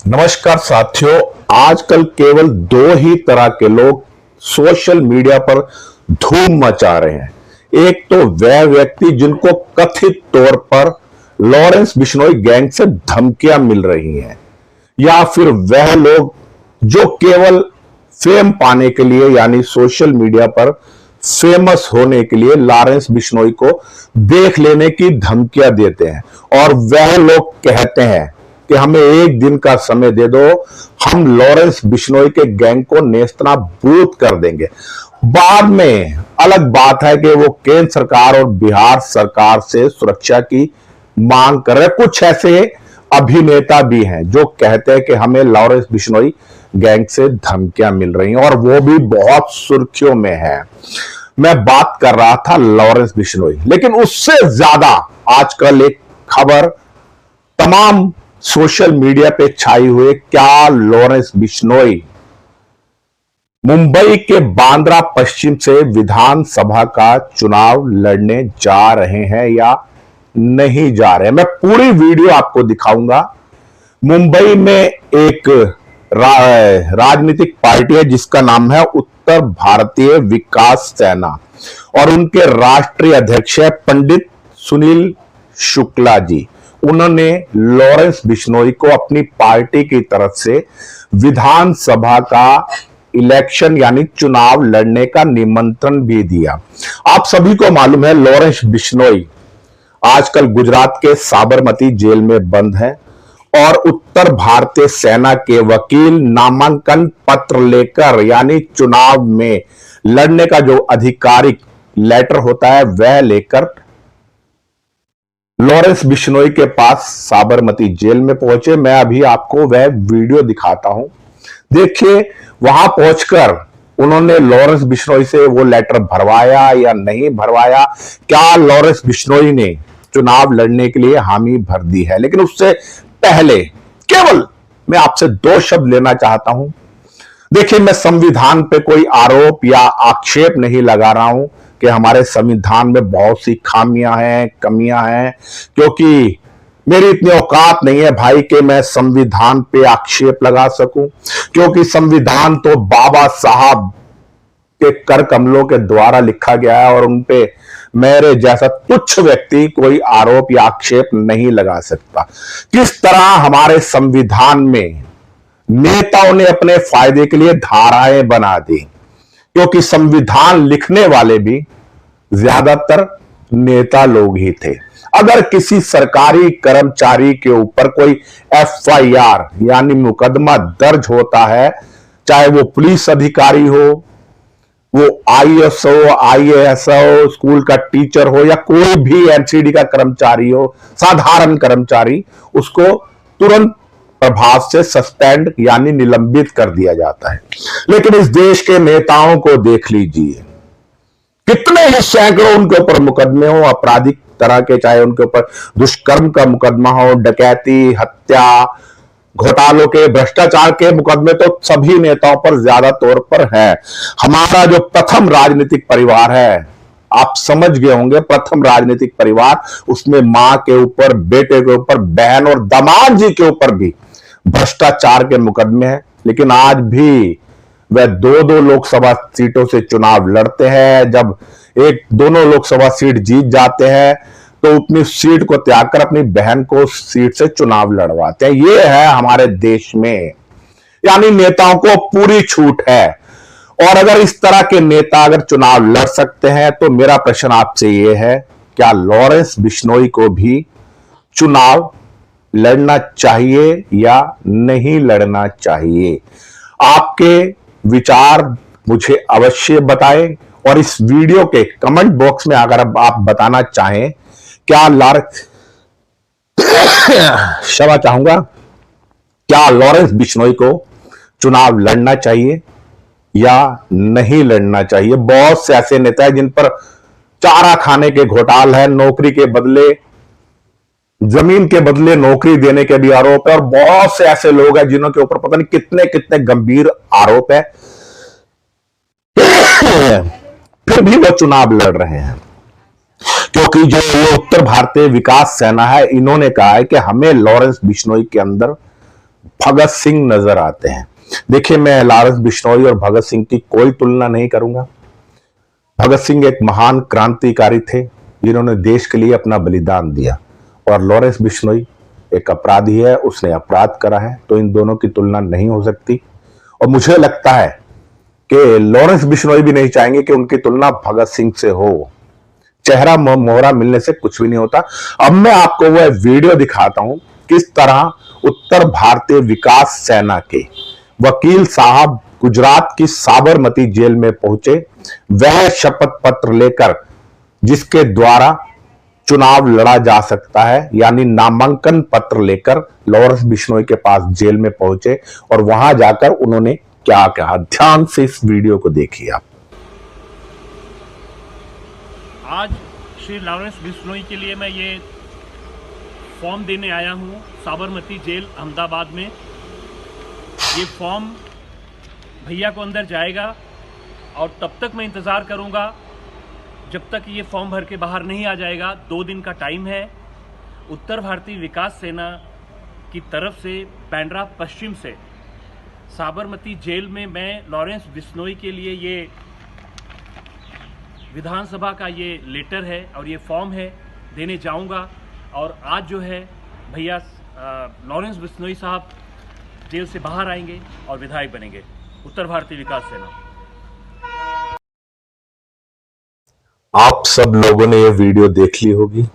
नमस्कार साथियों। आजकल केवल दो ही तरह के लोग सोशल मीडिया पर धूम मचा रहे हैं। एक तो वह व्यक्ति जिनको कथित तौर पर लॉरेंस बिश्नोई गैंग से धमकियां मिल रही हैं, या फिर वह लोग जो केवल फेम पाने के लिए यानी सोशल मीडिया पर फेमस होने के लिए लॉरेंस बिश्नोई को देख लेने की धमकियां देते हैं। और वह लोग कहते हैं कि हमें एक दिन का समय दे दो, हम लॉरेंस बिश्नोई के गैंग को नेस्तनाबूद कर देंगे। बाद में अलग बात है कि वो केंद्र सरकार और बिहार सरकार से सुरक्षा की मांग कर रहे। कुछ ऐसे अभिनेता भी हैं जो कहते हैं कि हमें लॉरेंस बिश्नोई गैंग से धमकियां मिल रही हैं, और वो भी बहुत सुर्खियों में है। मैं बात कर रहा था लॉरेंस बिश्नोई, लेकिन उससे ज्यादा आजकल एक खबर तमाम सोशल मीडिया पे छाई हुई। क्या लॉरेंस बिश्नोई मुंबई के बांद्रा पश्चिम से विधानसभा का चुनाव लड़ने जा रहे हैं या नहीं जा रहे हैं? मैं पूरी वीडियो आपको दिखाऊंगा। मुंबई में एक राजनीतिक पार्टी है जिसका नाम है उत्तर भारतीय विकास सेना, और उनके राष्ट्रीय अध्यक्ष है पंडित सुनील शुक्ला जी। उन्होंने लॉरेंस बिश्नोई को अपनी पार्टी की तरफ से विधानसभा का इलेक्शन यानी चुनाव लड़ने का निमंत्रण भी दिया। आप सभी को मालूम है लॉरेंस बिश्नोई आजकल गुजरात के साबरमती जेल में बंद है, और उत्तर भारतीय सेना के वकील नामांकन पत्र लेकर यानी चुनाव में लड़ने का जो आधिकारिक लेटर होता है वह लेकर लॉरेंस बिश्नोई के पास साबरमती जेल में पहुंचे। मैं अभी आपको वह वीडियो दिखाता हूं, देखिए। वहां पहुंचकर उन्होंने लॉरेंस बिश्नोई से वो लेटर भरवाया या नहीं भरवाया, क्या लॉरेंस बिश्नोई ने चुनाव लड़ने के लिए हामी भर दी है। लेकिन उससे पहले केवल मैं आपसे दो शब्द लेना चाहता हूं। देखिए, मैं संविधान पे कोई आरोप या आक्षेप नहीं लगा रहा हूं कि हमारे संविधान में बहुत सी खामियां हैं, कमियां हैं, क्योंकि मेरी इतनी औकात नहीं है भाई कि मैं संविधान पे आक्षेप लगा सकूं, क्योंकि संविधान तो बाबा साहब के कर कमलों के द्वारा लिखा गया है, और उन पे मेरे जैसा तुच्छ व्यक्ति कोई आरोप या आक्षेप नहीं लगा सकता। किस तरह हमारे संविधान में नेताओं ने अपने फायदे के लिए धाराएं बना दी, क्योंकि संविधान लिखने वाले भी ज्यादातर नेता लोग ही थे। अगर किसी सरकारी कर्मचारी के ऊपर कोई एफआईआर यानी मुकदमा दर्ज होता है, चाहे वो पुलिस अधिकारी हो, वो आईएएस हो, आईएएस हो, स्कूल का टीचर हो, या कोई भी एनसीडी का कर्मचारी हो, साधारण कर्मचारी, उसको तुरंत प्रभाव से सस्पेंड यानी निलंबित कर दिया जाता है। लेकिन इस देश के नेताओं को देख लीजिए, कितने ही सैकड़ों उनके ऊपर मुकदमे हो आपराधिक तरह के, चाहे उनके ऊपर दुष्कर्म का मुकदमा हो, डकैती, हत्या, घोटालों के, भ्रष्टाचार के मुकदमे तो सभी नेताओं पर ज्यादा तौर पर है। हमारा जो प्रथम राजनीतिक परिवार है, आप समझ गए होंगे, प्रथम राजनीतिक परिवार, उसमें मां के ऊपर, बेटे के ऊपर, बहन और दामाद जी के ऊपर भी भ्रष्टाचार के मुकदमे हैं। लेकिन आज भी वह दो दो लोकसभा सीटों से चुनाव लड़ते हैं। जब एक दोनों लोकसभा सीट जीत जाते हैं तो अपनी सीट को त्याग कर अपनी बहन को सीट से चुनाव लड़वाते हैं। ये है हमारे देश में, यानी नेताओं को पूरी छूट है। और अगर इस तरह के नेता अगर चुनाव लड़ सकते हैं तो मेरा प्रश्न आपसे यह है, क्या लॉरेंस बिश्नोई को भी चुनाव लड़ना चाहिए या नहीं लड़ना चाहिए? आपके विचार मुझे अवश्य बताएं, और इस वीडियो के कमेंट बॉक्स में अगर आप बताना चाहें, क्या क्षमा चाहूंगा, क्या लॉरेंस बिश्नोई को चुनाव लड़ना चाहिए या नहीं लड़ना चाहिए? बहुत से ऐसे नेता हैं जिन पर चारा खाने के घोटाले हैं, नौकरी के बदले, जमीन के बदले नौकरी देने के भी आरोप है, और बहुत से ऐसे लोग हैं जिन्हों के ऊपर पता नहीं कितने कितने गंभीर आरोप है, फिर भी वो चुनाव लड़ रहे हैं। क्योंकि जो उत्तर भारतीय विकास सेना है, इन्होंने कहा है कि हमें लॉरेंस बिश्नोई के अंदर भगत सिंह नजर आते हैं। देखिए, मैं लॉरेंस बिश्नोई और भगत सिंह की कोई तुलना नहीं करूंगा। भगत सिंह एक महान क्रांतिकारी थे जिन्होंने देश के लिए अपना बलिदान दिया, और लॉरेंस बिश्नोई एक अपराधी है, उसने अपराध करा है, तो इन दोनों की तुलना नहीं हो सकती। और मुझे लगता है कि लॉरेंस बिश्नोई भी नहीं चाहेंगे कि उनकी तुलना भगत सिंह से हो। चेहरा मोहरा मिलने से कुछ भी नहीं होता। अब मैं आपको वह वीडियो दिखाता हूं किस तरह उत्तर भारतीय विकास सेना के वकील साहब गुजरात की साबरमती जेल में पहुंचे, वह शपथ पत्र लेकर जिसके द्वारा चुनाव लड़ा जा सकता है, यानी नामांकन पत्र लेकर लॉरेंस बिश्नोई के पास जेल में पहुंचे, और वहां जाकर उन्होंने क्या कहा, ध्यान से इस वीडियो को देखिए आप। आज श्री लॉरेंस बिश्नोई के लिए मैं ये फॉर्म देने आया हूँ साबरमती जेल अहमदाबाद में। ये फॉर्म भैया को अंदर जाएगा और तब तक मैं इंतज़ार करूँगा जब तक ये फॉर्म भर के बाहर नहीं आ जाएगा। 2 दिन का टाइम है। उत्तर भारतीय विकास सेना की तरफ से बांद्रा पश्चिम से साबरमती जेल में मैं लॉरेंस बिश्नोई के लिए ये विधानसभा का ये लेटर है और ये फॉर्म है, देने जाऊंगा। और आज जो है भैया लॉरेंस बिश्नोई साहब जेल से बाहर आएंगे और विधायक बनेंगे उत्तर भारतीय विकास सेना। आप सब लोगों ने ये वीडियो देख ली होगी।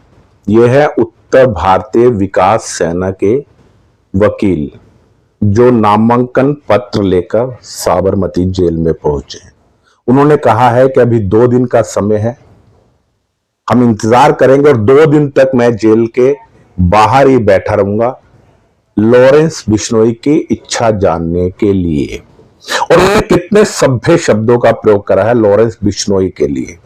ये है उत्तर भारतीय विकास सेना के वकील जो नामांकन पत्र लेकर साबरमती जेल में पहुंचे। उन्होंने कहा है कि अभी 2 दिन का समय है, हम इंतजार करेंगे और 2 दिन तक मैं जेल के बाहर ही बैठा रहूंगा लॉरेंस बिश्नोई की इच्छा जानने के लिए। और उन्होंने कितने सभ्य शब्दों का प्रयोग करा है लॉरेंस बिश्नोई के लिए।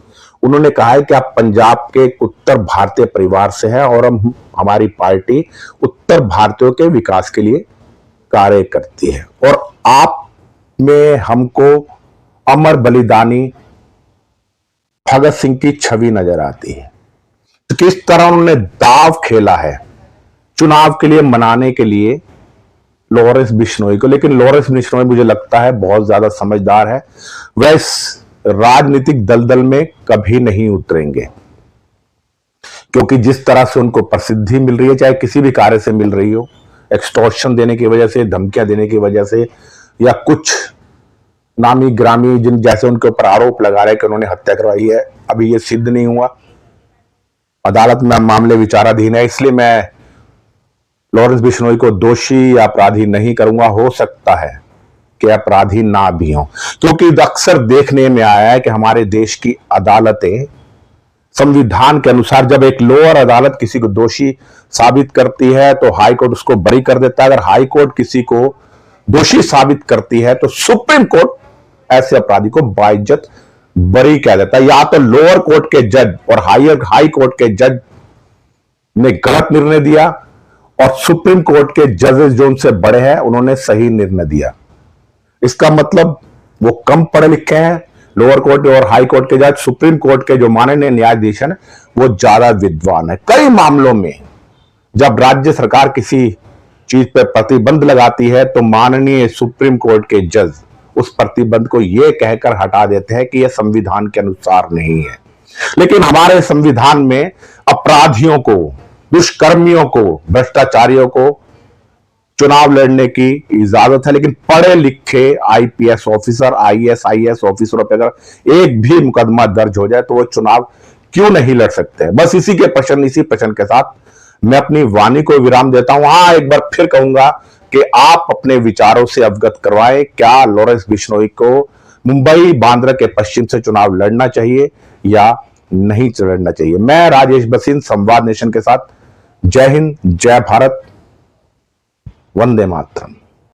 उन्होंने कहा है कि आप पंजाब के उत्तर भारतीय परिवार से हैं और हमारी पार्टी उत्तर भारतीयों के विकास के लिए कार्य करती है, और आप में हमको अमर बलिदानी भगत सिंह की छवि नजर आती है। तो किस तरह उन्होंने दाव खेला है चुनाव के लिए मनाने के लिए लॉरेंस बिश्नोई को। लेकिन लॉरेंस बिश्नोई मुझे लगता है बहुत ज्यादा समझदार है, वह इस राजनीतिक दलदल में कभी नहीं उतरेंगे, क्योंकि जिस तरह से उनको प्रसिद्धि मिल रही है, चाहे किसी भी कार्य से मिल रही हो, एक्सटॉर्शन देने की वजह से, धमकियां देने की वजह से, या कुछ नामी ग्रामी जिन जैसे उनके ऊपर आरोप लगा रहे कि उन्होंने हत्या करवाई है, अभी ये सिद्ध नहीं हुआ, अदालत में मामले विचाराधीन है, इसलिए मैं लॉरेंस बिश्नोई को दोषी या अपराधी नहीं करूंगा। हो सकता है कि अपराधी ना भी हों, क्योंकि अक्सर देखने में आया है कि हमारे देश की अदालतें संविधान के अनुसार जब एक लोअर अदालत किसी को दोषी साबित करती है तो हाई कोर्ट उसको बरी कर देता है। अगर हाई कोर्ट किसी को दोषी साबित करती है तो सुप्रीम कोर्ट ऐसे अपराधी को बाइज्जत बरी कह देता है। या तो लोअर कोर्ट के जज और हाई कोर्ट के जज ने गलत निर्णय दिया और सुप्रीम कोर्ट के जजेस जो उनसे बड़े हैं उन्होंने सही निर्णय दिया। इसका मतलब वो कम पढ़े लिखे हैं लोअर कोर्ट और हाई कोर्ट के जज, सुप्रीम कोर्ट के जो माननीय न्यायाधीश हैं वो ज्यादा विद्वान है। कई मामलों में जब राज्य सरकार किसी चीज पर प्रतिबंध लगाती है तो माननीय सुप्रीम कोर्ट के जज उस प्रतिबंध को यह कहकर हटा देते हैं कि यह संविधान के अनुसार नहीं है। लेकिन हमारे संविधान में अपराधियों को, दुष्कर्मियों को, भ्रष्टाचारियों को चुनाव लड़ने की इजाजत है, लेकिन पढ़े लिखे आईपीएस ऑफिसर, आईएएस ऑफिसरों पर अगर एक भी मुकदमा दर्ज हो जाए तो वो चुनाव क्यों नहीं लड़ सकते। बस इसी प्रश्न के साथ मैं अपनी वाणी को विराम देता हूं। हाँ, एक बार फिर कहूंगा कि आप अपने विचारों से अवगत करवाएं, क्या लॉरेंस बिश्नोई को मुंबई बांद्रा के पश्चिम से चुनाव लड़ना चाहिए या नहीं लड़ना चाहिए। मैं राजेश बसिन, संवाद नेशन के साथ। जय हिंद, जय भारत, वंदे मातरम।